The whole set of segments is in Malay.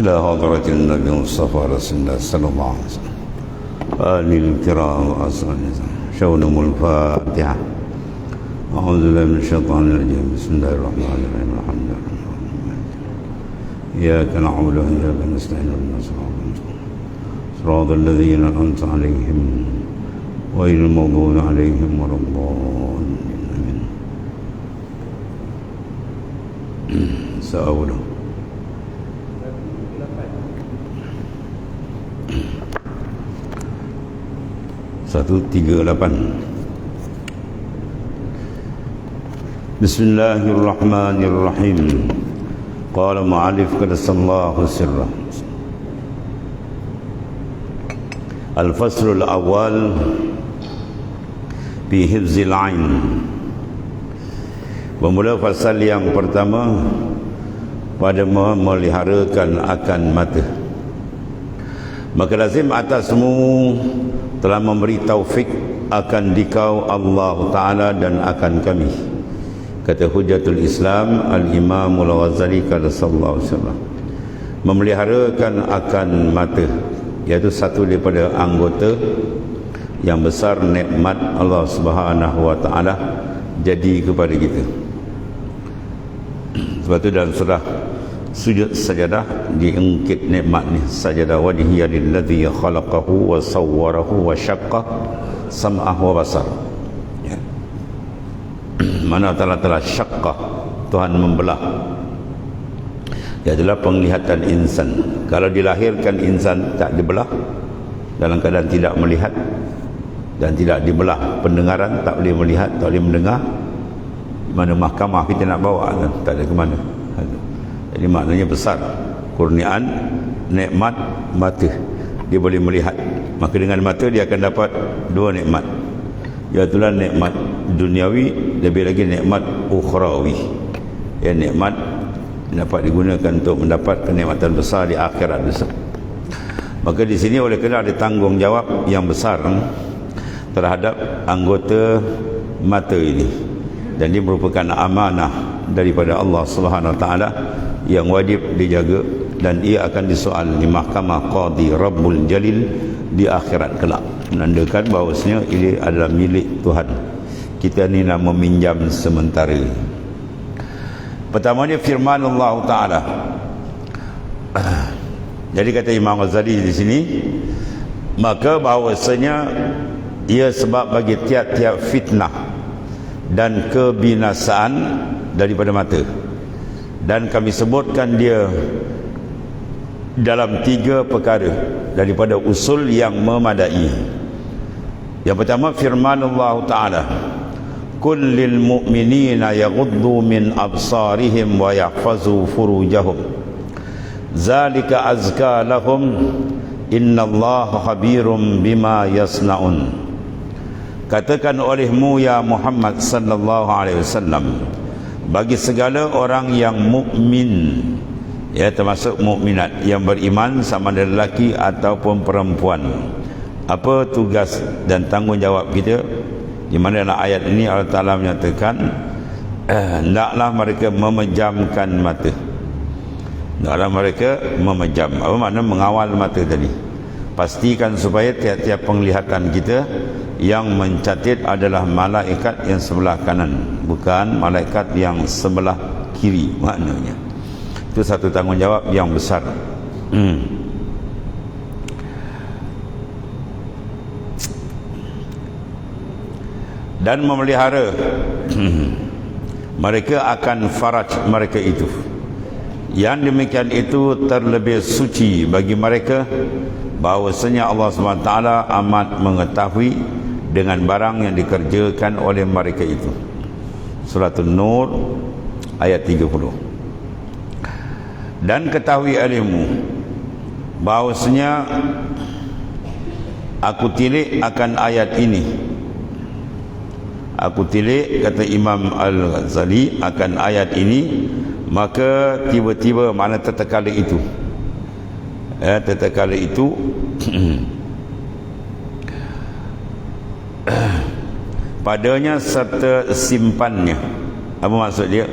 إلى حضرة النبي المصطفى رسول الله صلى الله عليه وسلم آله الكرام وأصحابه شونم الفاتحة. أعوذ بالله من الشيطان الرجيم. بسم الله الرحمن الرحيم. الحمد لله إياك نعبد وإياك نستعين اهدنا الصراط المستقيم صراط الذين أنعمت عليهم غير المغضوب عليهم ولا الضالين. آمين. سأقول 138. Bismillahirrahmanirrahim. Qala mu'allif qaddasallahu sirrah. Al-faslul awal bi hifzil ain. Bermula fasal yang pertama pada memeliharakan akan mata. Maka lazim atasmu telah memberi taufik akan dikau Allah Ta'ala dan akan kami, kata Hujjatul Islam Al-Imam Al-Ghazali sallallahu alaihi wasallam. Memeliharakan akan mata, iaitu satu daripada anggota yang besar nikmat Allah Subhanahu wa Ta'ala jadi kepada kita. Sebab itu dalam surah sujud sajadah diungkit nikmat ni. Sajadah wajhiya lilladzi khalaqahu wa sawwarahu wa syaqqa sam'ahu wa basar. Ya. Mana telah syaqqa, Tuhan membelah, ialah penglihatan insan. Kalau dilahirkan insan tak dibelah, dalam keadaan tidak melihat dan tidak dibelah pendengaran, tak boleh melihat, tak boleh mendengar, mana mahkamah kita nak bawa, tak ada ke mana. Jadi maknanya besar kurniaan nikmat mata. Dia boleh melihat, maka dengan mata dia akan dapat dua nikmat, iaitu nikmat duniawi, lebih lagi nikmat ukhrawi. Ya, nikmat dapat digunakan untuk mendapat kenikmatan besar di akhirat besar. Maka di sini oleh kerana ada tanggungjawab yang besar terhadap anggota mata ini, dan dia merupakan amanah daripada Allah Subhanahu Wa Taala yang wajib dijaga, dan ia akan disoal di mahkamah Qadi Rabbul Jalil di akhirat kelak, menandakan bahawasanya ini adalah milik Tuhan. Kita ni nak meminjam sementara. Pertamanya firman Allah Ta'ala. Jadi kata Imam Ghazali di sini, maka bahawasanya ia sebab bagi tiap-tiap fitnah dan kebinasaan daripada mata. Dan kami sebutkan dia dalam 3 perkara daripada usul yang memadai. Yang pertama firman Allah Ta'ala, kullil mu'minina yaghuddu min absarihim wa yahfazu furujahum zalika azka lahum innallaha khabirum bima yasnaun. Katakan olehmu ya Muhammad sallallahu alaihi wasallam, bagi segala orang yang mukmin, ya, termasuk mukminat yang beriman sama ada lelaki ataupun perempuan, apa tugas dan tanggungjawab kita? Di mana dalam ayat ini Allah Ta'ala menyatakan hendaklah mereka memejamkan mata. Hendaklah mereka memejam. Apa makna mengawal mata tadi? Pastikan supaya tiap-tiap penglihatan kita yang mencatat adalah malaikat yang sebelah kanan, bukan malaikat yang sebelah kiri. Maknanya itu satu tanggungjawab yang besar. Dan memelihara mereka akan faraj mereka itu. Yang demikian itu terlebih suci bagi mereka, bahawasanya Allah SWT amat mengetahui dengan barang yang dikerjakan oleh mereka itu. Surah An-Nur ayat 30. Dan ketahui ilmu bahawasanya aku tilik akan ayat ini. Aku tilik, kata Imam Al-Ghazali, akan ayat ini, maka tiba-tiba mana tatkala itu, tatkala itu padanya serta simpannya. Apa maksud dia?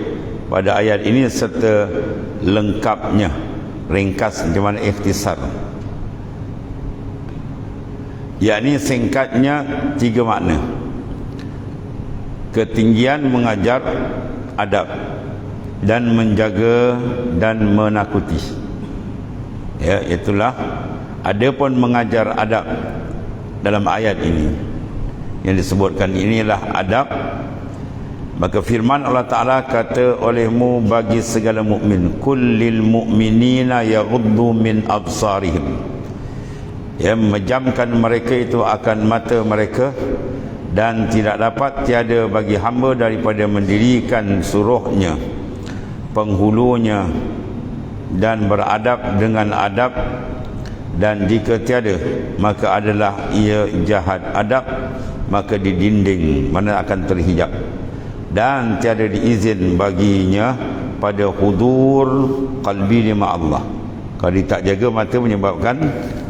Pada ayat ini serta lengkapnya, ringkas macam mana ikhtisar, yakni singkatnya 3 makna. Ketinggian mengajar adab dan menjaga dan menakuti. Ya, itulah adapun mengajar adab dalam ayat ini yang disebutkan inilah adab. Maka firman Allah Ta'ala kata olehmu bagi segala mukmin, kullil mu'minina yaghuddu min absarihim, ya, memejamkan mereka itu akan mata mereka, dan tidak dapat tiada bagi hamba daripada mendirikan suruhnya, penghulunya, dan beradab dengan adab, dan jika tiada maka adalah ia jahat adab, maka didinding mana akan terhijab, dan tiada diizin baginya pada hudur qalbi lima Allah. Kalau dia tak jaga mata menyebabkan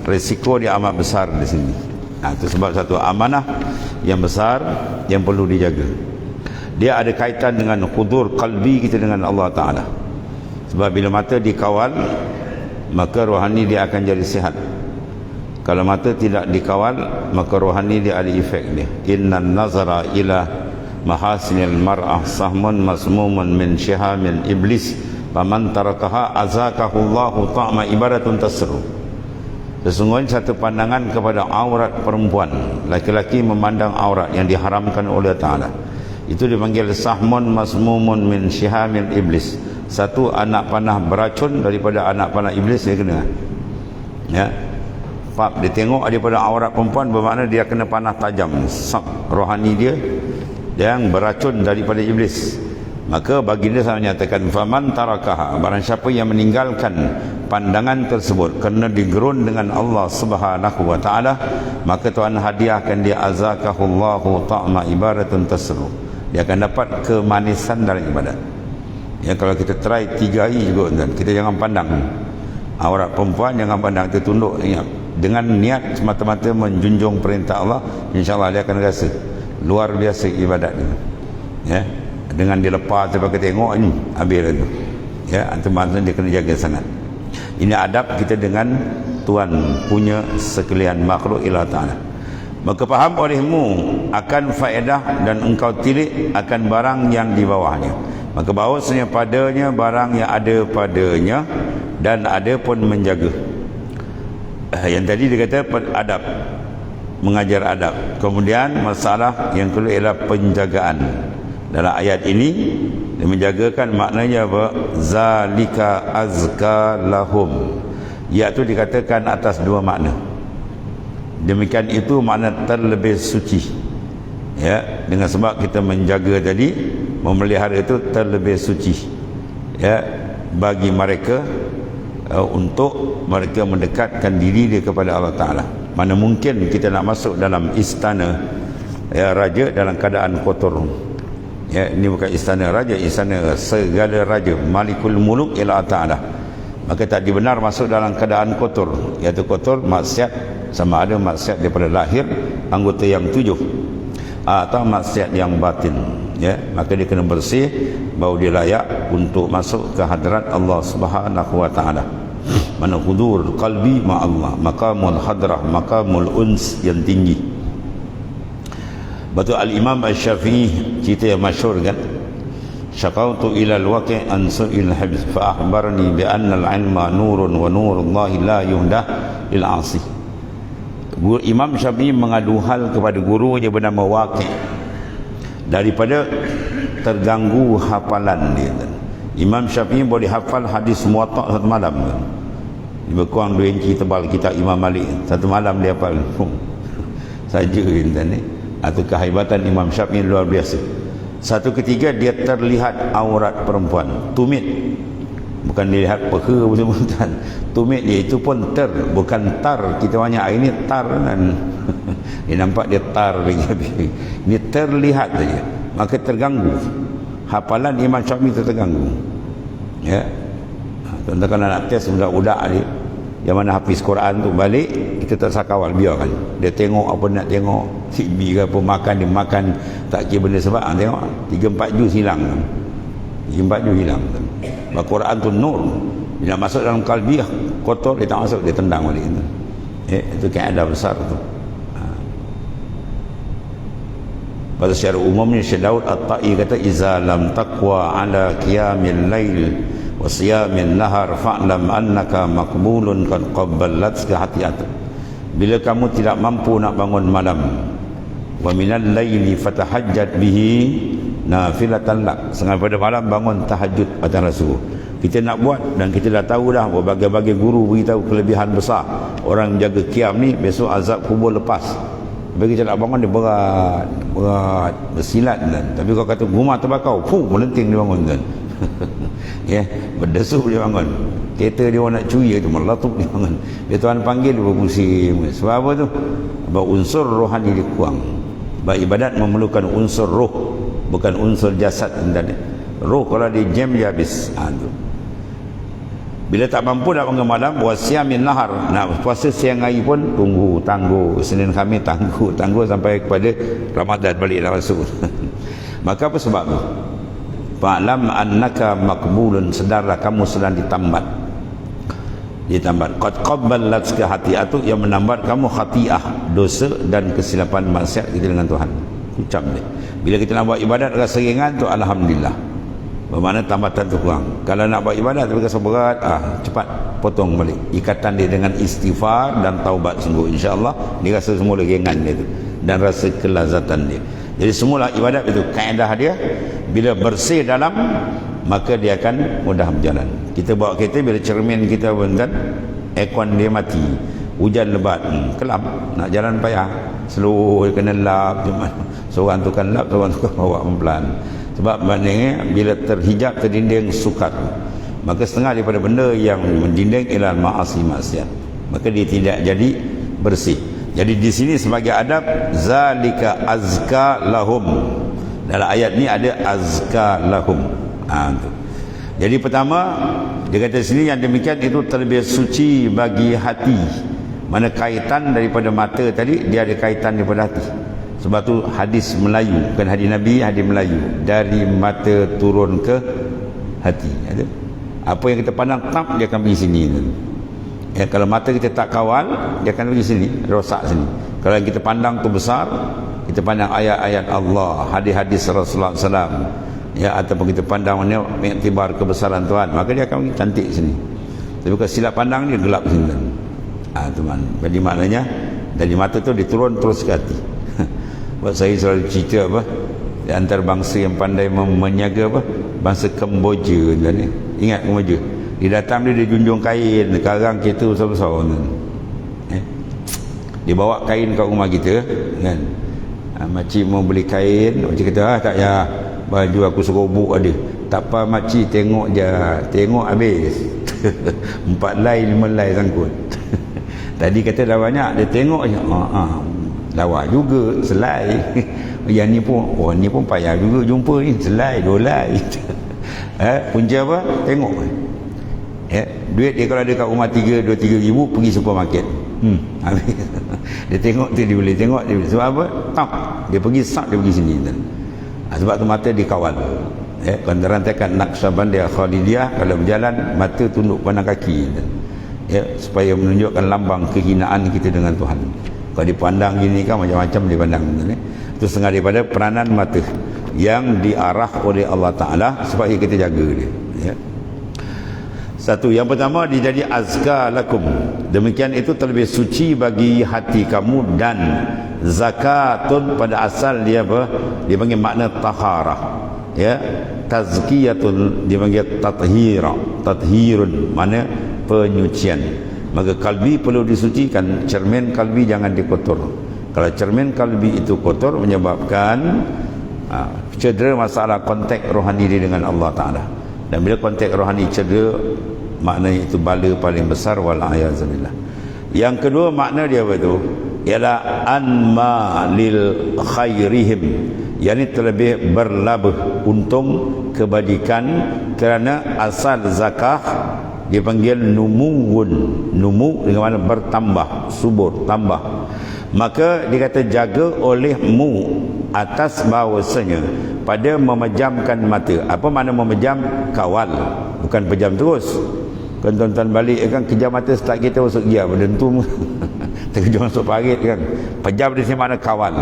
risiko dia amat besar di sini. Itu sebab satu amanah yang besar yang perlu dijaga. Dia ada kaitan dengan hudur qalbi kita dengan Allah Ta'ala. Sebab bila mata dikawal, maka rohani dia akan jadi sihat. Kalau mata tidak dikawal, maka rohani dia ada efek dia. Innan nazara ila mahasinil mar'ah sahmun masmumun min syihamin iblis faman tarakaha azakahullahu ta'ma ibaratun tasru. Sesungguhnya satu pandangan kepada aurat perempuan, laki-laki memandang aurat yang diharamkan oleh Ta'ala, itu dipanggil sahmun masmumun min syihamin iblis. Satu anak panah beracun daripada anak panah iblis dia kena. Ya. Faham? Dia tengok daripada aurat perempuan bermakna dia kena panah tajam, sak rohani dia yang beracun daripada iblis. Maka baginda saya menyatakan faman tarakaha, barang siapa yang meninggalkan pandangan tersebut kerana digerun dengan Allah Subhanahu wa taala, maka Tuhan hadiahkan dia azakahullahu ta'ma ibaratun tasru. Dia akan dapat kemanisan dalam ibadat. Ya, kalau kita try 3 hari juga tuan, kita jangan pandang aurat perempuan, jangan pandang, kita tunduk dengan niat semata-mata menjunjung perintah Allah, insya-Allah dia akan rasa luar biasa ibadat dia. Ya, dengan dia lepas sampai kita tengok ni habis tu. Ya, antum-antum dia kena jaga sangat. Ini adab kita dengan Tuhan punya sekalian makhluk ilah Ta'ala. Maka faham olehmu akan faedah dan engkau tilik akan barang yang di bawahnya. Maka bahawasanya padanya barang yang ada padanya, dan ada pun menjaga. Yang tadi dia kata adab, mengajar adab. Kemudian masalah yang kedua ialah penjagaan. Dalam ayat ini dia menjagakan maknanya apa? Zalika azka lahum, iaitu dikatakan atas 2 makna. Demikian itu makna terlebih suci. Ya, dengan sebab kita menjaga tadi, memelihara itu terlebih suci. Ya, bagi mereka untuk mereka mendekatkan diri dia kepada Allah Ta'ala. Mana mungkin kita nak masuk dalam istana ya, raja dalam keadaan kotor. Ya, ini bukan istana raja, istana segala raja, Malikul Muluk ila Ta'ala. Maka tak dibenar masuk dalam keadaan kotor, iaitu kotor maksiat, sama ada maksiat daripada lahir anggota yang 7 atau maksiat yang batin. Ya, maka dia kena bersih, baru dia layak untuk masuk ke hadrat Allah Subhanahu wa Ta'ala. Mana hudur qalbi ma Allah, maqamul hadrah, maqamul uns yang tinggi. Betul Al-Imam Al-Syafi'i cerita yang masyhur kan, syaqautu ila al-waqi' an su'il habs fa akhbarani bi anna al-ilma nurun wa nurullahi la yuhdah lil 'asi. Imam Syafi'i mengadu hal kepada gurunya bernama Waqi' daripada terganggu hafalan dia. Imam Syafi'i boleh hafal hadis Muwatta' satu malam. Lebih kurang 2 inci tebal kitab Imam Malik, satu malam dia hafal saja ni. Atau kehebatan Imam Syafi'i luar biasa. Satu ketiga dia terlihat aurat perempuan, tumit, bukan dilihat peha betul-betul. Tumit dia itu pun bukan tar. Kita banyak hari ni tar kan. Dia nampak dia tar lagi. Ini terlihat saja, maka terganggu hafalan Imam Syafi'i itu, terganggu. Ya, tuan-tuan kalau nak test budak-budak dia yang mana hafiz Quran tu balik, kita tak sakawal, biarkan dia tengok apa nak tengok, TV ke apa, makan dia makan, tak kira benda sebab tengok 3-4 juz hilang, 3-4 juz hilang. Quran tu nur, Bila masuk dalam kalbi kotor, dia tak masuk, dia tendang balik itu. Itu kaedah besar tu. Pada secara umumnya Syekh Daud At-Tai kata iza lam taqwa ala qiyamil lail wa siyamin nahar fa'lam annaka maqbulun qad qabbalatka hati'atak. Bila kamu tidak mampu nak bangun malam, wa minal laili fatahajjat bihi nafilatan lak, sengaja pada malam bangun tahajud pada Rasul. Kita nak buat dan kita dah tahu dah berbagai-bagai guru beritahu kelebihan besar orang jaga qiyam ni, besok azab kubur lepas. Bagi kita nak bangun dia berat bersilat kan. Tapi kau kata rumah terbakar, melenting dia bangun kan. Berdesuk dia bangun. Kereta dia orang nak curi tu meletup dia bangun. Dia Tuhan panggil dia berpusing. Sebab apa tu? Sebab unsur rohani dia kurang. Sebab ibadat memerlukan unsur roh, bukan unsur jasad. Roh kalau dia jam dia habis. Tu. Bila tak mampu nak bangun malam, wasiyamin nahar, nak puasa siang hari pun tangguh Senin Khamis tangguh sampai kepada Ramadan balik dah masuk. Maka apa sebab tu? Fa'lam annaka maqbulun, sedarlah kamu sedang ditambat. Qad qabbalatka hati'atu, yang menambat kamu khati'ah, dosa dan kesilapan maksiat kita dengan Tuhan. Ucap dia. Bila kita nak buat ibadat rasa ringan tu, alhamdulillah. Bermakna tambatan tu kurang. Kalau nak buat ibadat tapi rasa berat, cepat potong balik. Ikatan dia dengan istighfar dan taubat sungguh, insya-Allah dia rasa semula ringan dia tu dan rasa kelazatan dia. Jadi semula ibadat itu kaedah dia, bila bersih dalam maka dia akan mudah berjalan. Kita bawa kereta, bila cermin kita kan aircon dia mati, hujan lebat, kelam, nak jalan payah, slow kena lap, seorang tu kan lap, seorang tu bawa pelan. Sebab maknanya bila terhijab terdinding sukar, maka setengah daripada benda yang mendinding ialah maksiat, maka dia tidak jadi bersih. Jadi di sini sebagai adab, zalika azka lahum. Dalam ayat ni ada azka lahum. Tu. Jadi pertama dia kata sini yang demikian itu terlebih suci bagi hati. Mana kaitan daripada mata tadi, dia ada kaitan daripada hati. Sebab tu hadis Melayu, bukan hadis Nabi, hadis Melayu, dari mata turun ke hati. Apa yang kita pandang tak, dia akan pergi sini. Kalau mata kita tak kawal, dia akan pergi sini, rosak sini. Kalau yang kita pandang tu besar, kita pandang ayat-ayat Allah, hadis-hadis Rasulullah SAW, ataupun kita pandang mana mengiktibar kebesaran Tuhan, maka dia akan pergi cantik sini. Tapi kalau silap pandang dia gelap sini. Teman. Jadi maknanya dari mata tu diturun terus ke hati. Buat saya selalu cerita di antara bangsa yang pandai menyaga bangsa Kemboja ni. Ingat Kemboja? Dia datang dia junjung kain, karang kereta besar-besar kan. Dia bawa kain kat rumah kita kan. Makcik mau beli kain, makcik kata tak ya, baju aku serobok ada. Tak apa makcik, tengok je, tengok habis. 4 lai 5 lai sangkut. Tadi kata dah banyak, dia tengok je. Lawa juga selai. Yang ni pun payah juga jumpa ni, selai 2 lai. Punca apa? Tengok. Duit dia kalau ada kat rumah 2-3 ribu, pergi supermarket. Habis. Dia tengok tu dia boleh tengok dia boleh. Sebab apa? Tak. Dia pergi sak, dia pergi sini. Sebab tu mata dikawal. Rantakan Naqsyabandiyah Khalidiyah, kalau berjalan mata tunduk pandang kaki. Supaya menunjukkan lambang kehinaan kita dengan Tuhan. Kalau dipandang gini kan macam-macam dipandang. Itu setengah daripada peranan mata yang diarah oleh Allah Ta'ala supaya kita jaga dia. Satu, yang pertama dia jadi azka lakum. Demikian itu terlebih suci bagi hati kamu. Dan zakatun pada asal dia apa? Dia panggil makna taharah. Tazkiyatun dia panggil tathira. Tathirun mana penyucian. Maka kalbi perlu disucikan, cermin kalbi jangan dikotor. Kalau cermin kalbi itu kotor, menyebabkan cedera masalah kontak rohani dia dengan Allah Ta'ala. Dan bila kontak rohani cedera, maknanya itu bala paling besar, wal'ayazubillah. Yang kedua makna dia apa itu? Ialah anma lil khairihim, yakni terlebih berlabah untung kebajikan, kerana asal zakah dipanggil numuun. Numu dengan mana bertambah, subur, tambah. Maka dia kata jaga olehmu atas bahawasanya pada memejamkan mata. Apa makna memejam? Kawal, bukan pejam terus. kan tuan-tuan balik kan, kejam mata start kita masuk gear berdentum terkejut masuk parit kan. Pejam di sini mana kawal,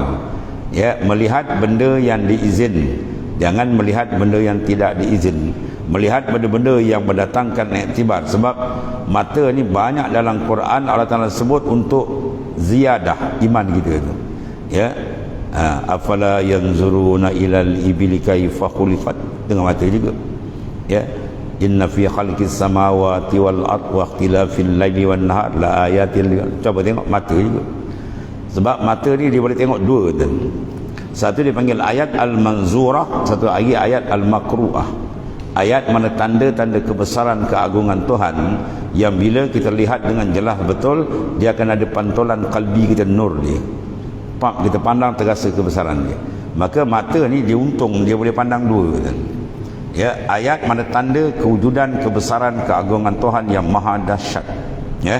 ya, melihat benda yang diizin, jangan melihat benda yang tidak diizin, melihat benda-benda yang mendatangkan iktibar. Sebab mata ni banyak dalam Quran Allah Taala sebut untuk ziyadah iman kita tu, ya. Afala yanzuruna ilal ibili kaifa khuliqat, dengan mata juga, ya. Inna fi khalqis samawati wal ardh wa ikhtilafil laili wan nahar la ayatin, coba tengok mata juga. Sebab mata ni dia boleh tengok dua tu. Satu dipanggil ayat al-manzurah, satu lagi ayat al-makruah. Ayat mana tanda-tanda kebesaran keagungan Tuhan yang bila kita lihat dengan jelas betul, dia akan ada pantulan kalbi kita, nur dia. Pak, kita pandang terasa kebesaran dia. Maka mata ni dia untung, dia boleh pandang dua kan? Ya, ayat mana tanda kewujudan kebesaran keagungan Tuhan yang maha dahsyat, ya,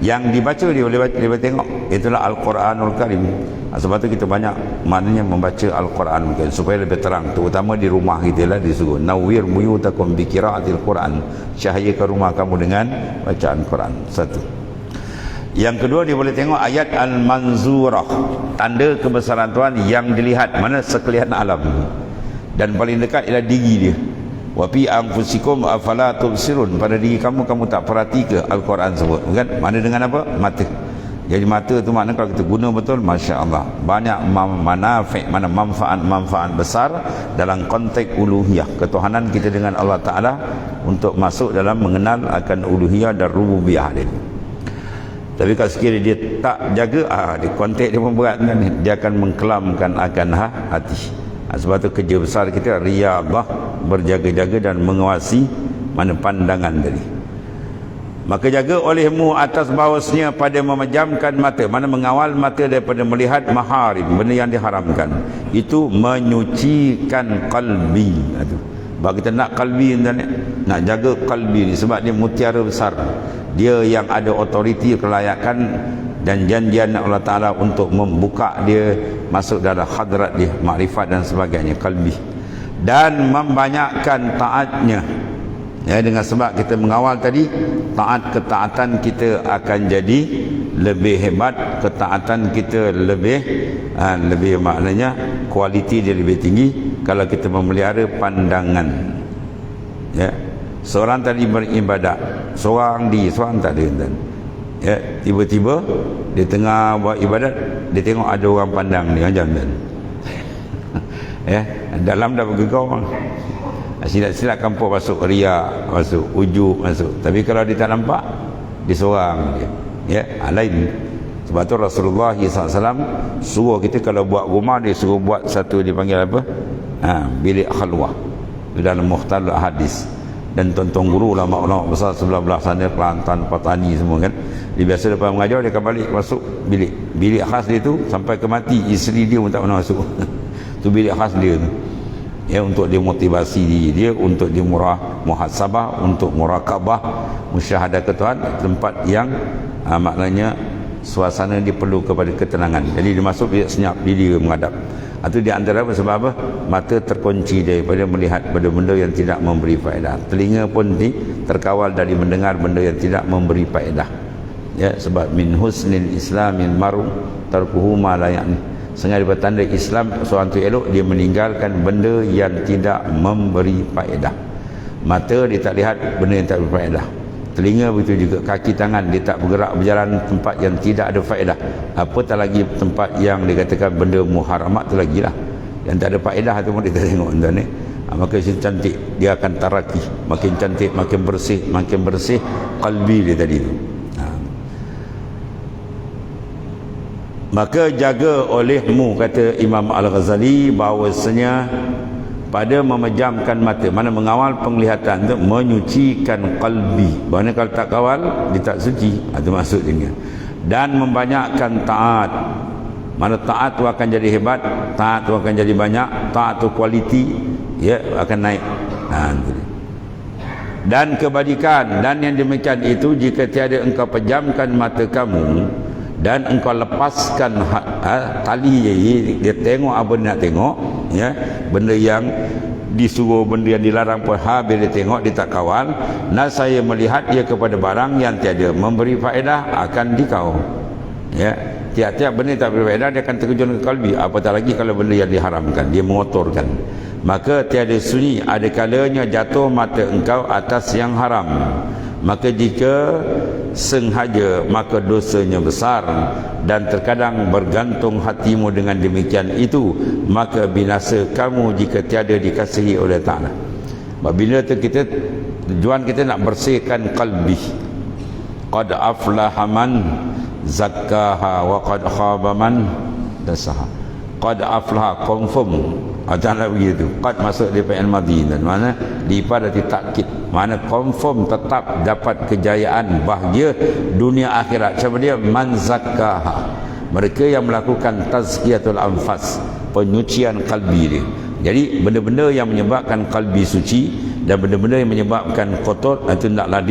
yang dibaca dia boleh tengok. Itulah Al-Quranul Karim. Sebab tu kita banyak maknanya membaca Al-Quran kan, supaya lebih terang, terutama di rumah kita lah disuruh nawwir buyutakum bi qiraatil Quran, cahayakan rumah kamu dengan bacaan Quran. Satu. Yang kedua, dia boleh tengok ayat al-manzurah, tanda kebesaran Tuhan yang dilihat, mana sekalian alam, dan paling dekat ialah diri dia. Wa fi anfusikum afala tubsirun, pada diri kamu tak perhati ke Al-Quran sebut kan? Mana dengan apa? Mata. Jadi mata tu makna kalau kita guna betul, masya-Allah, banyak manfaat besar dalam konteks uluhiyah, ketuhanan kita dengan Allah Taala, untuk masuk dalam mengenal akan uluhiyah dan rububiyah dia. Tapi kalau sekiranya dia tak jaga, di konteks dia pun berat kan? Dia akan mengkelamkan akan hati. Sebab tu kerja besar kita riyadhah, berjaga-jaga dan mengawasi mana pandangan tadi. Maka jaga olehmu atas bawasnya pada memejamkan mata, mana mengawal mata daripada melihat maharim, benda yang diharamkan. Itu menyucikan kalbi. Sebab kita nak kalbi, nak jaga kalbi ni, sebab dia mutiara besar. Dia yang ada otoriti, kelayakan dan janjian Allah Ta'ala untuk membuka dia masuk dalam hadrat dia, makrifat dan sebagainya, kalbi. Dan membanyakkan taatnya, ya, dengan sebab kita mengawal tadi, ketaatan kita akan jadi lebih hebat, ketaatan kita lebih maknanya kualiti dia lebih tinggi kalau kita memelihara pandangan, ya. Seorang tadi beribadat, seorang tak ada, ya, tiba-tiba dia tengah buat ibadat, dia tengok ada orang pandang dia macam tu. Ya, dalam dah bergegau, silap-silap kampung masuk riak, masuk ujub, masuk. Tapi kalau dia tak nampak, dia seorang dia, ya, lain. Sebab tu Rasulullah SAW suruh kita kalau buat rumah, dia suruh buat satu, dipanggil apa, bilik khalwah dalam Mukhtalul Hadis. Dan tuan-tuan guru, ulama-ulama besar sebelah-belah sana, Kelantan, Patani semua kan, dia biasa lepas mengajar dia akan balik masuk bilik khas dia tu sampai ke mati, isteri dia pun tak pernah masuk. Tu bilik khas dia tu, ya, untuk dia motivasi diri dia, untuk dia muhasabah, untuk murakabah, musyahadah ke Tuhan, tempat yang maknanya suasana dia perlu kepada ketenangan. Jadi dia masuk, dia senyap diri menghadap. Itu di antara sebab apa? Mata terkunci daripada melihat benda-benda yang tidak memberi faedah. Telinga pun terkawal dari mendengar benda yang tidak memberi faedah. Ya, sebab min husnil islamin maru tarkuhu ma la ya'ni. Sengaja bertanda Islam seorang tu elok, dia meninggalkan benda yang tidak memberi faedah. Mata dia tak lihat benda yang tak berfaedah. Telinga begitu juga, kaki tangan dia tak bergerak berjalan tempat yang tidak ada faedah. Apatah lagi tempat yang dikatakan benda muharamat tu lagi lah, yang tak ada faedah tu pun dia tak tengok tuan ni. Maka cantik dia akan taraki, makin cantik, makin bersih kalbi dia tadi tu. Maka jaga olehmu, kata Imam Al-Ghazali, bahawasanya pada memejamkan mata, mana mengawal penglihatan tu menyucikan kalbi. Mana kalau tak kawal, dia tak suci, itu maksudnya. Dan membanyakkan taat, mana taat tu akan jadi hebat, taat tu akan jadi banyak, taat tu kualiti, ya, akan naik. Dan kebajikan, dan yang demikian itu jika tiada engkau pejamkan mata kamu dan engkau lepaskan tali, dia tengok apa dia nak tengok, ya, benda yang disuruh benda yang dilarang pun bila dia tengok dia tak kawal. Saya melihat dia kepada barang yang tiada memberi faedah akan dikau. Ya, tiap-tiap benda tak berfaedah dia akan terjun ke kalbi, apatah lagi kalau benda yang diharamkan, dia mengotorkan. Maka tiada sunyi ada kalanya jatuh mata engkau atas yang haram. Maka jika sengaja maka dosanya besar, dan terkadang bergantung hatimu dengan demikian itu, maka binasa kamu jika tiada dikasihi oleh Ta'ala. Bila tu kita tujuan kita nak bersihkan kalbi. Qad aflaha man zakkaha wa qad khaba man dasaha. Qad aflaha, confirm. Macam begitu. Qad masuk di fi'il madhi, dan mana daripada ditakkid, mana confirm tetap dapat kejayaan bahagia dunia akhirat. Siapa dia? Man zakkaha, mereka yang melakukan tazkiyatul anfas, penyucian kalbi dia. Jadi benda-benda yang menyebabkan kalbi suci dan benda-benda yang menyebabkan kotor, itu hendaklah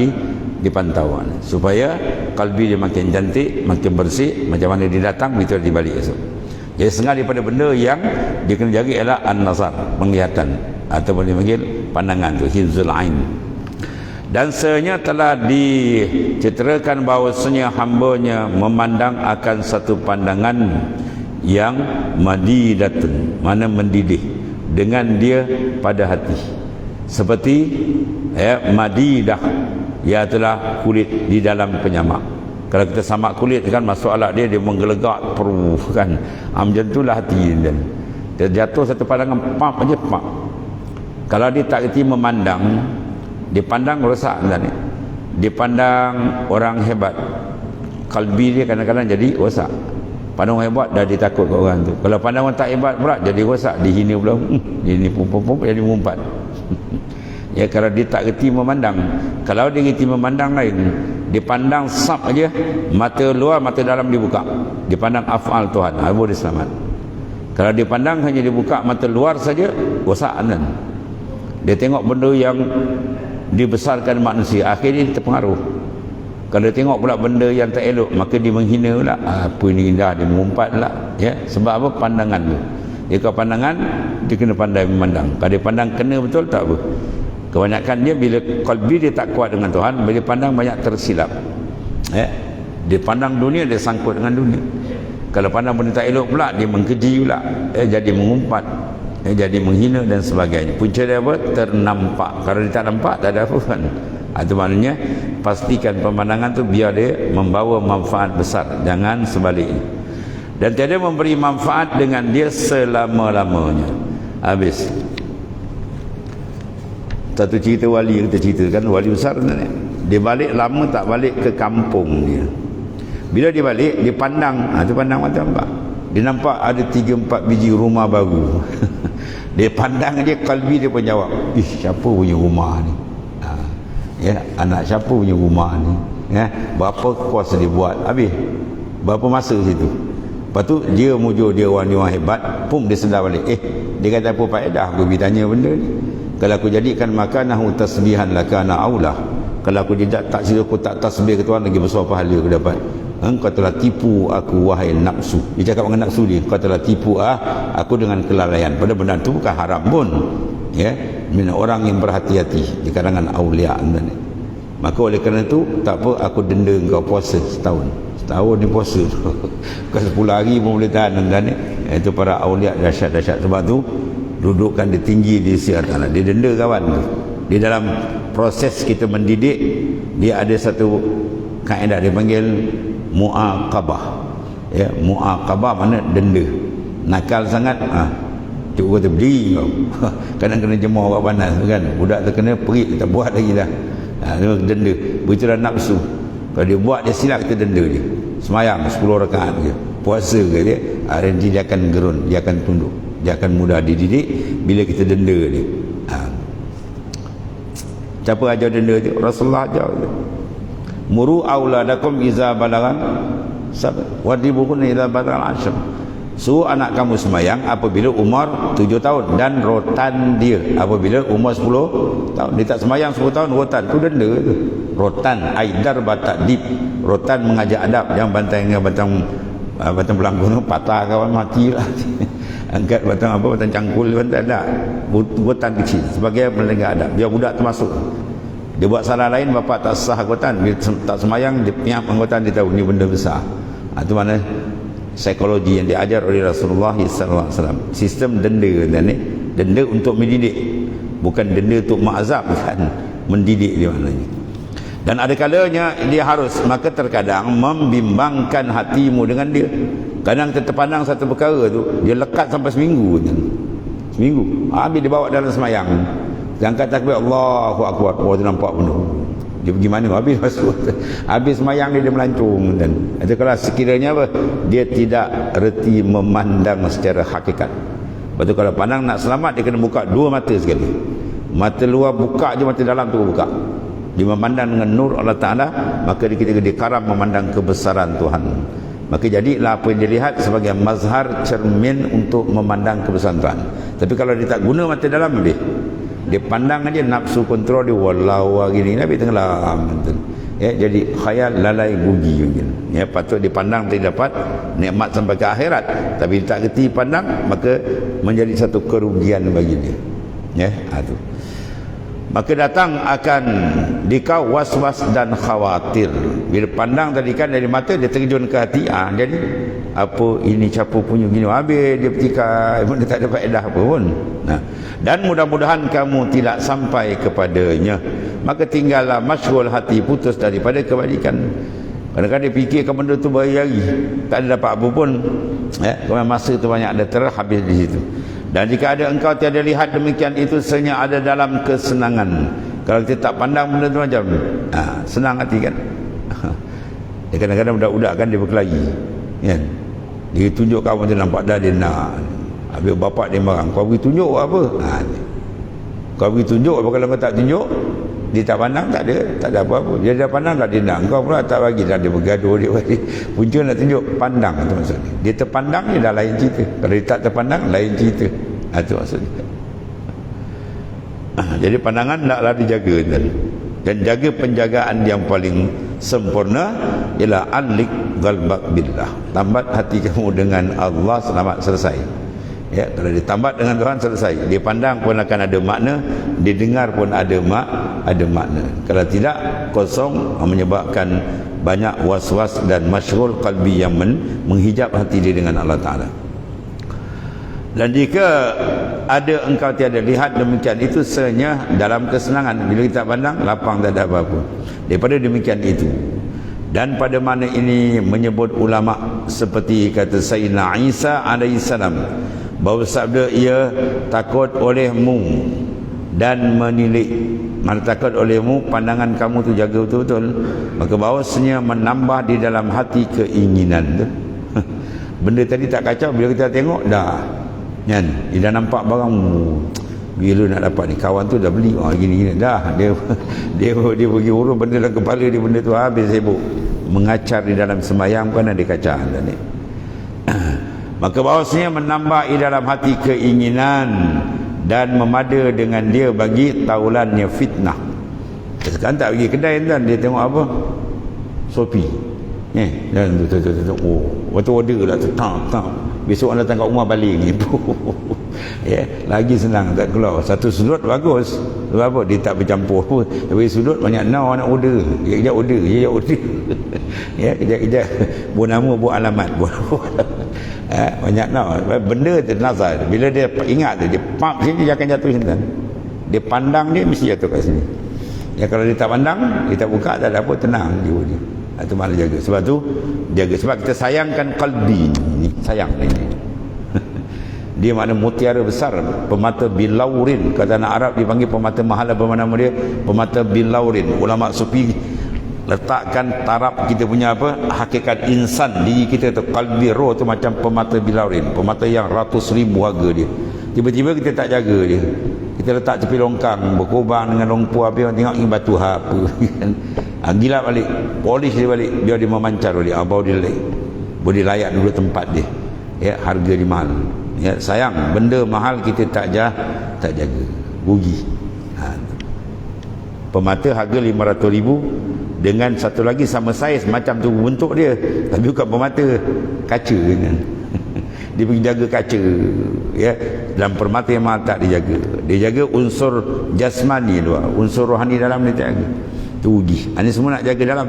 dipantau, supaya kalbi dia makin cantik, makin bersih. Macam mana dia datang, begitu dia balik esok. Jadi setengah daripada benda yang dia kena jaga ialah an-nazar, penglihatan, ataupun dipanggil pandangan tu, hifzul ain. Dan sebenarnya telah diceritakan bahawasanya hambanya memandang akan satu pandangan yang madidatun, mana mendidih dengan dia pada hati, seperti madidah, iaitulah kulit di dalam penyamak. Kalau kita samak kulit kan, masuk alat dia menggelegak perlu kan, macam itulah hati dia jatuh satu pandangan, pap aja pap. Kalau dia tak kerti memandang, dipandang rosak ni, dipandang orang hebat, kalbi dia kadang-kadang jadi rosak. Pandang orang hebat dah ditakut kat orang tu. Kalau pandang orang tak hebat pula jadi rosak, dihina pula, ini pum jadi mengumpat. Ya, kalau dia tak kerti memandang. Kalau dia kerti memandang lain, dipandang sap aja, mata luar mata dalam dibuka, dipandang af'al Tuhan, boleh selamat. Kalau dipandang hanya dibuka mata luar saja, rosak kan. Dia tengok benda yang dibesarkan manusia, akhirnya dia terpengaruh. Kalau dia tengok pula benda yang tak elok, maka dia menghina pula, apa ini indah, dia mengumpat pula. Ya, sebab apa? Pandangan tu. Dia kalau pandangan, dia kena pandai memandang. Kalau dia pandang kena betul, tak apa. Kebanyakan dia bila kalbi dia tak kuat dengan Tuhan, bila pandang banyak tersilap. Dia pandang dunia, dia sangkut dengan dunia. Kalau pandang benda tak elok pula, dia mengkeji pula, jadi mengumpat, jadi menghina dan sebagainya. Punca dia apa? Ternampak. Kalau dia tak nampak, tak ada apa kan. Itu maknanya pastikan pemandangan tu biar dia membawa manfaat besar, jangan sebaliknya. Dan tiada memberi manfaat dengan dia selama-lamanya. Habis. Satu cerita wali kita ceritakan, wali besar ni. Dia balik lama tak balik ke kampung dia. Bila dia balik, dia pandang, tu pandang macam apa? Dia nampak ada 3-4 biji rumah baru. Dia pandang dia, kalbi dia pun jawab, siapa punya rumah ni? Anak siapa punya rumah ni? Berapa kos dia buat? Habis berapa masa situ? Lepas tu dia mujur dia orang hebat, pum dia sedar balik. Dia kata apa faedah aku pergi tanya benda ni? Kalau aku jadikan makanahu tasbihan lakana aulah. Kalau aku tak sila aku tak tasbih ke Tuhan, lagi besar pahala aku dapat. Engkau telah tipu aku wahai nafsu. Dia cakap dengan nafsu dia, kau telah tipu aku dengan kelalaian. Padahal benda tu bukan haram pun. Mina orang yang berhati-hati di kalangan aulia. Maka oleh kerana itu, tak apa, aku denda engkau puasa setahun. Setahun ni puasa. Kau 10 hari pun boleh tahan. Itu para aulia dahsyat-dahsyat. Sebab tu dudukan dia tinggi di sisi Allah. Dia denda kawan tu. Di dalam proses kita mendidik, dia ada satu kaedah, dia panggil mu'aqabah. Mu'aqabah mana denda. Nakal sangat, cikgu kata beli kau. Kadang kena jemur kat panas kan. Budak tu kena perit, tak buat lagi dah. Denda. Begitulah nafsu. Kalau dia buat, dia silap, kita denda dia. Semayang 10 rakaat dia, puasa ke dia, nanti dia akan gerun, dia akan tunduk, dia akan mudah dididik bila kita denda dia. Siapa ajar denda tu? Rasulullah ajar tu. Muru auladakum iza balagan wadribuhunna iza balagan 10. Suruh anak kamu semayang apabila umur 7 tahun, dan rotan dia apabila umur 10 tahun. Dia tak semayang 10 tahun, rotan tu denda tu. Rotan aidar batadib, rotan mengajak adab, jangan bantai dengan batang belangkung tu patah kawan, matilah. angkat batang apa, batang cangkul pun tak ada, buatan kecil sebagai melengah adab. Biar budak termasuk, dia buat salah lain, bapa tak sah anggotan, dia tak semayang, dia piap anggotan, dia tahu ni benda besar. Itu mana psikologi yang diajar oleh Rasulullah SAW. Sistem denda dan ni, denda untuk mendidik, bukan denda untuk mengazab, bukan, mendidik dia maknanya. Dan ada kalanya dia harus, maka terkadang membimbangkan hatimu dengan dia. Kadang kita terpandang satu perkara tu, dia lekat sampai seminggu. Habis dia bawa dalam semayang, dia angkat takbir Allahu Akbar, dia nampak penuh. Dia pergi mana? Habis masuk. Habis semayang dia melancung. Dan itu kalau sekiranya apa? Dia tidak reti memandang secara hakikat. Lepas tu kalau pandang nak selamat, dia kena buka dua mata sekali. Mata luar buka je, mata dalam tu buka. Dia memandang dengan nur Allah Ta'ala, maka dia karam memandang kebesaran Tuhan. Maka jadilah apa yang dilihat sebagai mazhar cermin untuk memandang kebesaran Tuhan. Tapi kalau dia tak guna mata dalam, dia pandang aja nafsu kontrol dia, walau gini, Nabi tenggelam. Ya, jadi khayal lalai bugi mungkin. Ya, patut dipandang tidak dapat nikmat sampai ke akhirat, tapi tak kerti pandang, maka menjadi satu kerugian bagi dia. Ya, itu. Maka datang akan dikau was-was dan khawatir. Bila pandang tadi kan dari mata, dia terjun ke hati. Jadi apa ini capu punya gini, habis dia petikai, dia tak ada faedah apa pun. Dan mudah-mudahan kamu tidak sampai kepadanya. Maka tinggallah masyghul hati, putus daripada kebaikan. Kadang-kadang dia fikirkan benda tu berhari-hari, tak ada dapat apa pun. Kemudian masa tu banyak ada habis di situ. Dan jika ada engkau tiada lihat demikian, itu sebenarnya ada dalam kesenangan. Kalau kita tak pandang benda tu macam senang hati kan. Dia kadang-kadang budak-budak kan dia berkelahi kan, dia tunjuk kawan dia nampak dah dia nak. Habis bapak dia marah, kau bagi tunjuk apa? Kau bagi tunjuk apa? Kalau kau tak tunjuk, dia tak pandang, tak ada apa-apa. Dia dah pandang tak dia nak, kau pula tak bagi, dah dia bergaduh dia bagi. Punca nak tunjuk, pandang tu maksudnya. Dia terpandang dia dah lain cerita. Kalau dia tak terpandang, lain cerita. Itu maksudnya. Jadi pandangan naklah dijaga dan jaga penjagaan yang paling sempurna ialah anlik qalbak billah. Tambat hati kamu dengan Allah, selamat, selesai. Ya, kalau ditambat dengan Tuhan, selesai. Dia pandang pun akan ada makna, dia dengar pun ada makna. Kalau tidak, kosong, menyebabkan banyak was-was dan masyghul qalbi yang menghijab hati dia dengan Allah Ta'ala. Dan jika ada engkau tiada lihat demikian, itu sebenarnya dalam kesenangan. Bila kita pandang, lapang, tak ada apa-apa. Daripada demikian itu. Dan pada mana ini menyebut ulama seperti kata Sayyidina Isa alaihissalam, bahawa sabda ia takut olehmu dan menilik. Mana takut olehmu, pandangan kamu tu jaga betul-betul, maka bahawasanya menambah di dalam hati keinginan tu. Benda tadi tak kacau, bila kita tengok dah kan, dia dah nampak barang, bila nak dapat ni, kawan tu dah beli gini-gini dah, dia pergi urus benda dalam kepala dia, benda tu habis sibuk mengacar di dalam sembahyang, kan ada kacaan tadi. Maka bahawasanya menambah di dalam hati keinginan dan memada dengan dia bagi taulannya fitnah. Sekarang tak pergi kedai kan, dia tengok apa, Shopee dan waktu order lah tu, besok anda datang kat rumah balik ni. Lagi senang, tak keluar. Satu sudut bagus, apa, dia tak bercampur pun. Tapi sudut banyak nak order, kejap order. Kejap buat nama, buat alamat, banyak nak benda tu nazar. Bila dia ingat tu, dia pump sini, dia akan jatuh sini. Dia pandang, dia mesti jatuh kat sini. Ya, kalau dia tak pandang, dia tak buka, tak ada apa, tenang jiwa dia. Itu makna jaga. Sebab tu jaga, sebab kita sayangkan qalbi ni, sayang ni. Dia makna mutiara besar, pemata bilaurin. Kata anak Arab dipanggil pemata mahal, apa nama dia? Pemata bilaurin. Ulama sufi letakkan taraf kita punya apa, hakikat insan diri kita tu, qalbi, roh tu macam pemata bilaurin, pemata yang ratus ribu harga dia. Tiba-tiba kita tak jaga dia, kita letak tepi longkang, berkubang dengan lumpur, habis orang tengok ini batu apa. Gilap balik, polish dia balik, biar dia memancar balik, baru dia boleh layak dulu tempat dia. Ya, harga dia mahal. Ya, sayang, benda mahal kita tak jaga, rugi. Pemata harga 500,000, dengan satu lagi sama saiz macam tu bentuk dia, tapi bukan pemata, kaca kan. dia pergi jaga kaca, ya. Dalam permata yang mahal tak dijaga. Dia jaga unsur jasmani luar, unsur rohani dalam dia tak jaga. Tu uji. Ini semua nak jaga dalam.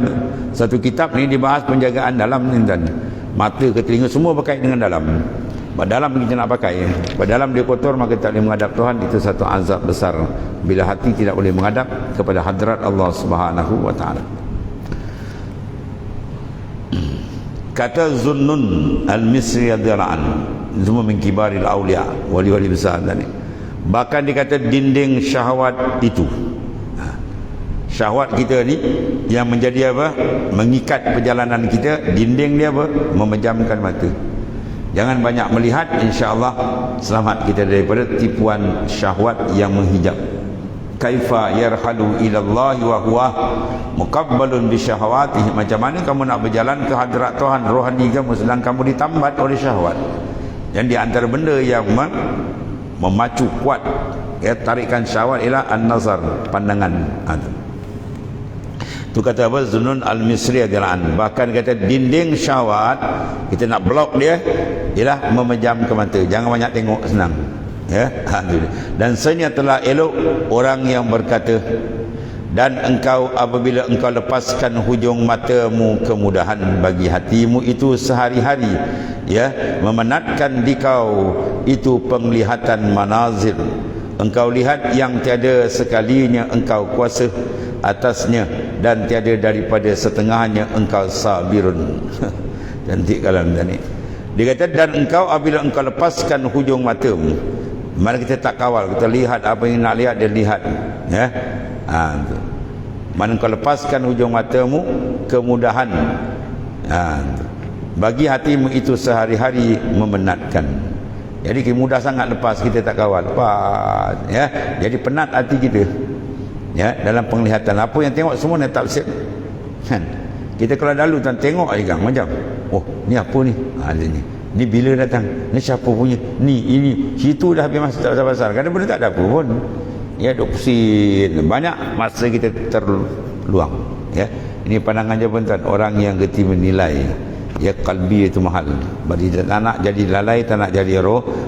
Satu kitab ni dibahas penjagaan dalam ni dan mata ke telinga semua berkait dengan dalam. Dalam kita nak pakai, dalam dia kotor maka tak boleh menghadap Tuhan. Itu satu azab besar bila hati tidak boleh menghadap kepada hadrat Allah Subhanahu wa taala. Kata Zunnun Al-Misri radhiyallahu anhu, semua min kibaril auliya, wali-wali besar tadi. Bahkan dikata dinding syahwat itu, syahwat kita ni yang menjadi apa? Mengikat perjalanan kita, dinding dia apa? Memejamkan mata. Jangan banyak melihat, insya-Allah selamat kita daripada tipuan syahwat yang menghijab. Kaifa yarhalu ila Allah wa huwa muqabbalun bi syahawatihi. Macam mana kamu nak berjalan ke hadrat Tuhan rohani kamu sedang kamu ditambat oleh syahwat. Dan di antara benda yang memacu kuat ya tarikan syahwat ialah an-nazar, pandangan. Itu kata apa? Zunnun Al-Misri radhiyallahu anhu. Bahkan kata dinding syahwat kita nak blok dia ialah memejamkan mata. Jangan banyak tengok, senang. Ya, dan sebenarnya telah elok orang yang berkata, dan engkau apabila engkau lepaskan hujung matamu kemudahan bagi hatimu itu sehari-hari, ya, memenatkan di kau itu penglihatan manazir. Engkau lihat yang tiada sekalinya engkau kuasa atasnya dan tiada daripada setengahnya engkau sabirun. Cantik kalam tadi. Dia kata, dan engkau apabila engkau lepaskan hujung matamu, mana kita tak kawal, kita lihat apa yang nak lihat, dia lihat, ya. Mana kau lepaskan hujung matamu kemudahan bagi hatimu itu sehari-hari memenatkan. Jadi mudah sangat lepas, kita tak kawal, lepas, ya. Jadi penat hati kita, ya, dalam penglihatan. Apa yang tengok semua nak tafsir, kan? Kita kalau dahulu tengok aja macam, oh ni apa ni, ni bila datang, ni siapa punya, ni ini, situ dah habis masa tak pasal-pasal. Kadang benda tak ada apa pun, ya, duk pusing, banyak masa kita terluang, ya. Ini pandangan jabatan orang yang gerti menilai, ya, kalbi itu mahal. Bagi tak nak jadi lalai, tak nak jadi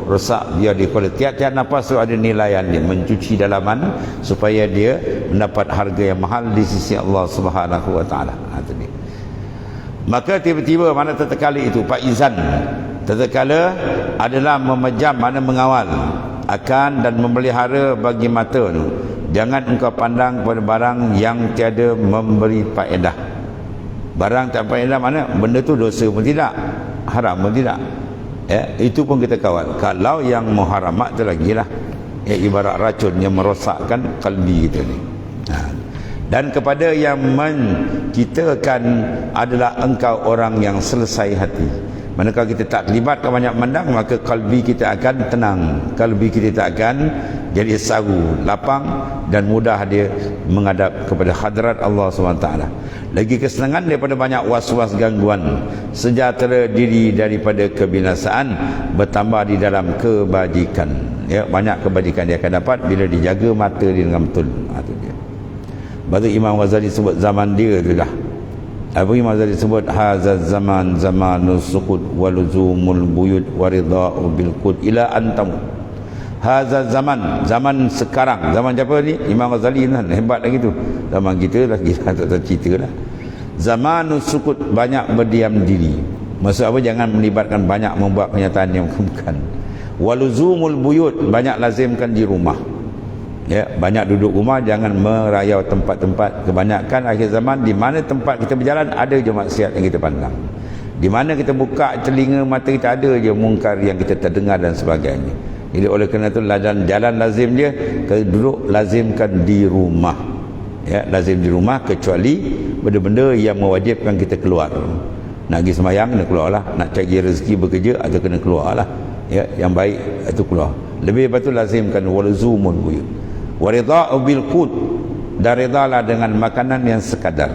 rosak, biar dia kalau tiap-tiap nafas tu ada nilaian dia, mencuci dalaman supaya dia mendapat harga yang mahal di sisi Allah Subhanahu wa taala. Itu dia. Maka tiba-tiba mana tatkala itu Pak Izan, tatkala adalah memejam, mana mengawal akan dan memelihara bagi mata tu. Jangan engkau pandang pada barang yang tiada memberi faedah. Barang tak faedah mana? Benda tu dosa pun tidak, haram pun tidak. Ya, itu pun kita kawal. Kalau yang muharamat tu lagi lah, ya, ibarat racun yang merosakkan kalbi kita ni. Dan kepada yang menciptakan adalah engkau orang yang selesai hati. Manakala kita tak terlibatkan banyak mandang, maka kalbi kita akan tenang, kalbi kita tak akan jadi saru, lapang dan mudah dia menghadap kepada hadrat Allah SWT. Lagi kesenangan daripada banyak was-was gangguan, sejahtera diri daripada kebinasaan, bertambah di dalam kebajikan. Ya, banyak kebajikan dia akan dapat bila dijaga mata dia dengan betul. Itu dia. Baru Imam Ghazali sebut zaman dia tu dah. Apa Imam Ghazali sebut? Hazaz zaman zamanus sukut waluzumul buyut waridha'u bil qud ila antam. Hazaz zaman, zaman sekarang. Zaman siapa ni? Imam Ghazali kan, hebat lagi tu. Zaman kita lah, kita tak cerita lah. Zamanus sukut, banyak berdiam diri. Maksud apa? Jangan melibatkan banyak membuat kenyataan yang bukan. Waluzumul buyut, banyak lazimkan di rumah. Ya, banyak duduk rumah, jangan merayau tempat-tempat. Kebanyakan akhir zaman, di mana tempat kita berjalan ada je maksiat yang kita pandang. Di mana kita buka telinga mata kita ada je mungkar yang kita terdengar dan sebagainya. Jadi oleh kerana itu jalan lazim dia duduk lazimkan di rumah. Ya, lazim di rumah kecuali benda-benda yang mewajibkan kita keluar. Nak pergi sembahyang kena keluarlah, nak cari rezeki bekerja atau kena keluarlah. Ya, yang baik itu keluar. Lebih betul lazimkan walzumun buyut. Waridha'u bil qut, dan redalah dengan makanan yang sekadar,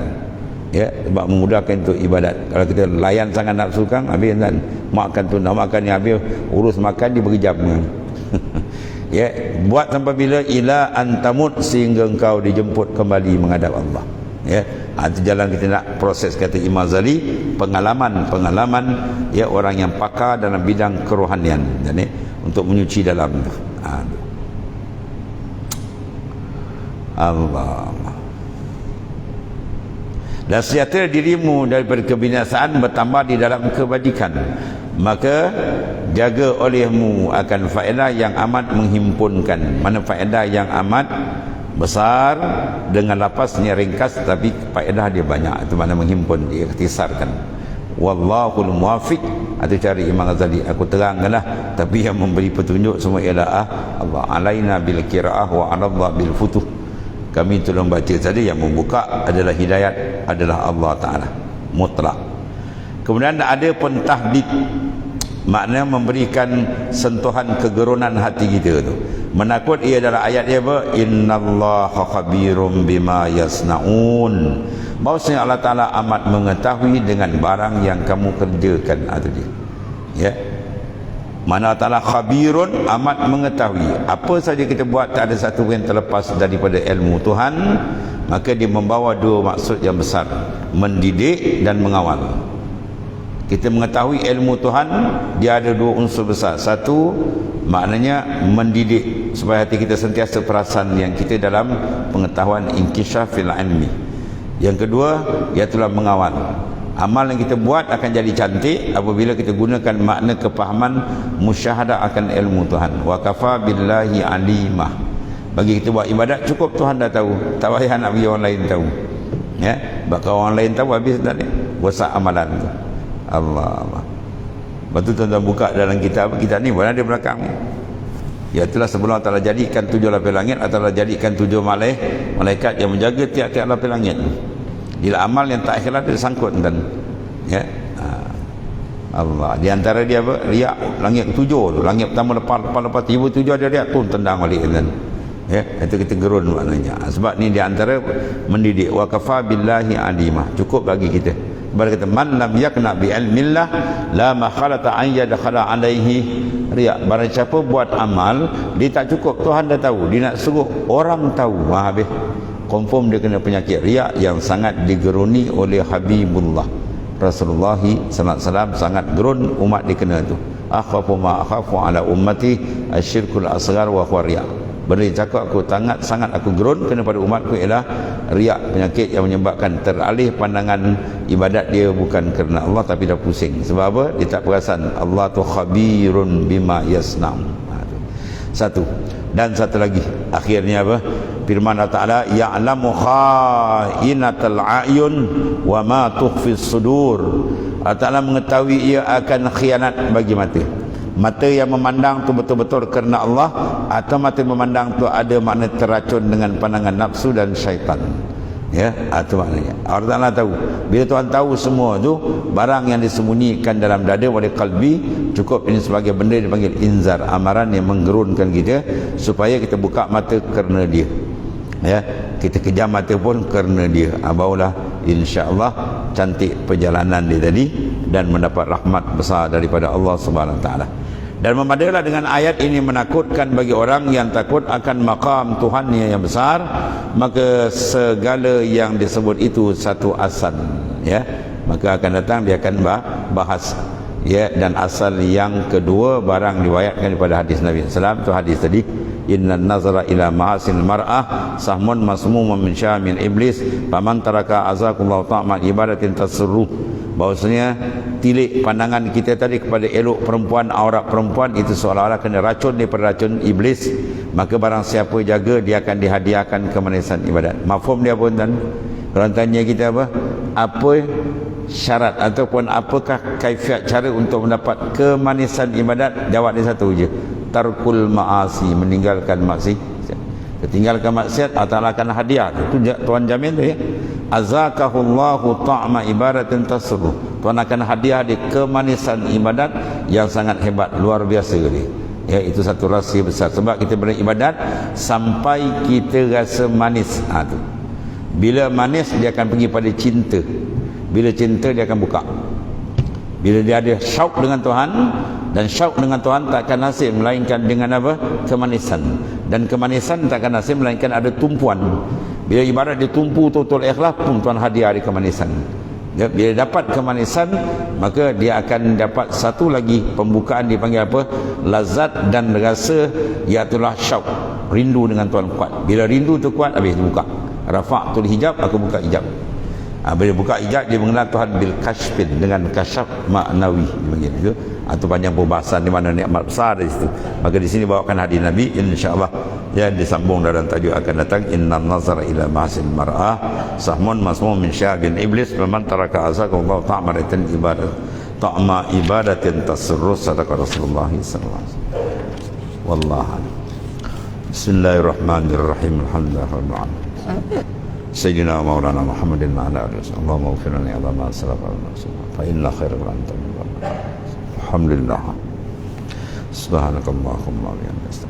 ya, sebab memudahkan untuk ibadat. Kalau kita layan sangat nafsu kan, habis kan makan tu nak makan yang habis urus makan dia berjam. Ya, buat sampai bila ila antamut, sehingga engkau dijemput kembali menghadap Allah. Ya, Itu jalan kita nak proses, kata Imam Ghazali, pengalaman ya orang yang pakar dalam bidang kerohanian, jadi untuk menyuci dalam tu. Allah. Dan sejahtera dirimu daripada kebinasaan bertambah di dalam kebajikan, maka jaga olehmu akan faedah yang amat menghimpunkan. Mana faedah yang amat besar, dengan lapasnya ringkas tapi faedah dia banyak. Itu mana menghimpun, diikhtisarkan. Wallahul muwafiq. Itu cari Imam Ghazali, aku terangkanlah, tapi yang memberi petunjuk semua ialah Allah. Alaina bil qiraah wa 'ala Allah bil futuh. Kami tolong baca saja, yang membuka adalah hidayat, adalah Allah Ta'ala mutlak. Kemudian ada pentahdid, maknanya memberikan sentuhan kegerunan hati kita tu. Menakut ia adalah ayat dia apa? Innallaha khabirum bima yasnaun. Bahawasanya Allah Ta'ala amat mengetahui dengan barang yang kamu kerjakan. Itu dia, ya. Mana Allah Ta'ala khabirun, amat mengetahui. Apa saja kita buat, tak ada satu yang terlepas daripada ilmu Tuhan. Maka dia membawa dua maksud yang besar, mendidik dan mengawal. Kita mengetahui ilmu Tuhan, dia ada dua unsur besar. Satu, maknanya mendidik supaya hati kita sentiasa perasan yang kita dalam pengetahuan inkishafil ilmi. Yang kedua, iaitulah mengawal. Amal yang kita buat akan jadi cantik apabila kita gunakan makna kepahaman musyahadah akan ilmu Tuhan. Wa kafa billahi alimah. Bagi kita buat ibadat cukup Tuhan dah tahu, tak payah nak bagi orang lain tahu, ya. Bakal orang lain tahu habis dah ni rosak amalan tu. Allah. Lepas tu tuan-tuan buka dalam kitab ni, mana ada belakang ni, ya itulah sebelum Allah Ta'ala jadikan 7 lapis langit, Allah Ta'ala jadikan 7 malaikat yang menjaga tiap-tiap lapis langit. Bila amal yang tak ikhlas dia sangkut dan, ya. Allah, di antara dia apa? Riak. Langit 7 tu, langit pertama lepas tiba 7 ada riak tu, tendang balik kan. Ya, itu kita gerun maknanya. Sebab ni di antara mendidik. Wa kafa billahi alimah. Cukup bagi kita. Baru kata man lam yakna bi ilmillah la makhalata an yadkhala alaihi riak. Barang siapa buat amal, dia tak cukup Tuhan dah tahu, dia nak suruh orang tahu. Habis confirm dia kena penyakit riak yang sangat digeruni oleh Habibullah Rasulullah sallallahu alaihi wasallam. Sangat gerun umat dia kena tu. Akhafu ma akhafu ala ummati asyirkul asghar wa huwa riak. Benda yang cakap aku sangat aku gerun kena pada umatku ialah riak, penyakit yang menyebabkan teralih pandangan ibadat dia bukan kerana Allah tapi dah pusing. Sebab apa? Dia tak perasan Allah tu khabirun bima yasna'un. Satu. Dan satu lagi, akhirnya apa? Firman Allah Ta'ala, ya'lamu kha'inatal a'yun wa ma tukhfis sudur. Allah Ta'ala mengetahui ia akan khianat bagi mata. Mata yang memandang tu betul-betul kerana Allah, atau mata memandang tu ada makna terracun dengan pandangan nafsu dan syaitan. Ya, itu maknanya. Allah Ta'ala tahu. Bila Tuhan tahu semua tu, barang yang disembunyikan dalam dada oleh kalbi, cukup ini sebagai benda dipanggil inzar, amaran yang menggerunkan kita supaya kita buka mata kerana dia. Ya, kita kejam mata pun kerana dia. Barulah insya-Allah cantik perjalanan dia tadi dan mendapat rahmat besar daripada Allah Subhanahu Wa Taala. Dan memadalah dengan ayat ini menakutkan bagi orang yang takut akan maqam Tuhannya yang besar, maka segala yang disebut itu satu asal, ya. Maka akan datang dia akan bahas, ya. Dan asal yang kedua barang riwayatkan daripada hadis Nabi sallallahu alaihi wasallam, tu hadis tadi, inna nazara ila ma'asil mar'ah sahmun masmumun min syamil iblis faman taraka azakullahu ta'ma ibadatin tasurruh. Bahawasanya tilik pandangan kita tadi kepada elok perempuan, aurat perempuan itu seolah-olah kena racun daripada racun iblis, maka barang siapa jaga dia akan dihadiahkan kemanisan ibadat. Mafhum dia pun dan orang tanya kita apa syarat ataupun apakah kaifiat cara untuk mendapat kemanisan ibadat? Jawab dia satu je, tarkul ma'asi, meninggalkan maksiat. Tinggalkan maksiat, Allah Ta'ala akan hadiah. Itu Tuhan jamin tu, ya. Azakahullahu ta'ma ibadatin tasruh. Tuhan akan hadiah di kemanisan ibadat yang sangat hebat, luar biasa dia. Ya, itu satu rahsia besar. Sebab kita beribadat sampai kita rasa manis. Tu. Bila manis dia akan pergi pada cinta. Bila cinta dia akan buka. Bila dia ada syauq dengan Tuhan, dan syauq dengan Tuhan tak akan hasil melainkan dengan apa? Kemanisan. Dan kemanisan tak akan hasil melainkan ada tumpuan. Bila ibarat ditumpu total ikhlas pun Tuhan hadiah hari kemanisan. Ya, bila dapat kemanisan, maka dia akan dapat satu lagi pembukaan, dipanggil apa? Lazat dan rasa, iaitulah syauq, rindu dengan Tuhan kuat. Bila rindu tu kuat, habis buka. Rafa'tul hijab, aku buka hijab. Bila buka hijab, dia mengenal Tuhan bil kashfin, dengan kasyaf maknawi dipanggil itu. Atau panjang perbahasan di mana nikmat besar di situ. Maka di sini bawakan hadis Nabi, insya-Allah ya, disambung dalam tajuk akan datang, innan nazara ila ma'asil mar'ah sahmun masmum min syagin iblis faman taraka azakallahu ta'maratin ibadat ta'ma ibadatin tasurru, sadaqa Rasulullah sallallahu alaihi wasallam. Wallahu bismillahirrahmanirrahim, alhamdulillahirabbil alamin. Sayyidina Maulana Muhammadin wa ala alihi wasallam. Allahumma ighfir lana ya ma salafa wa fa inna khairal anta. Alhamdulillah. Subhanakallahumma wa bihamdika.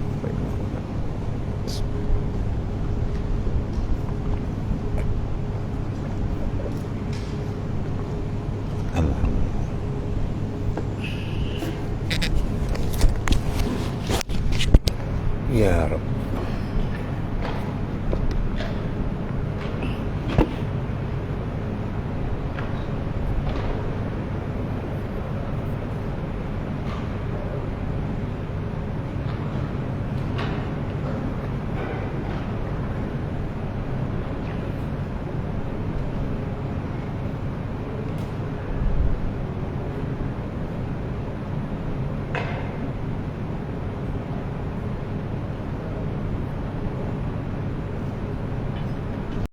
Ya Rabb.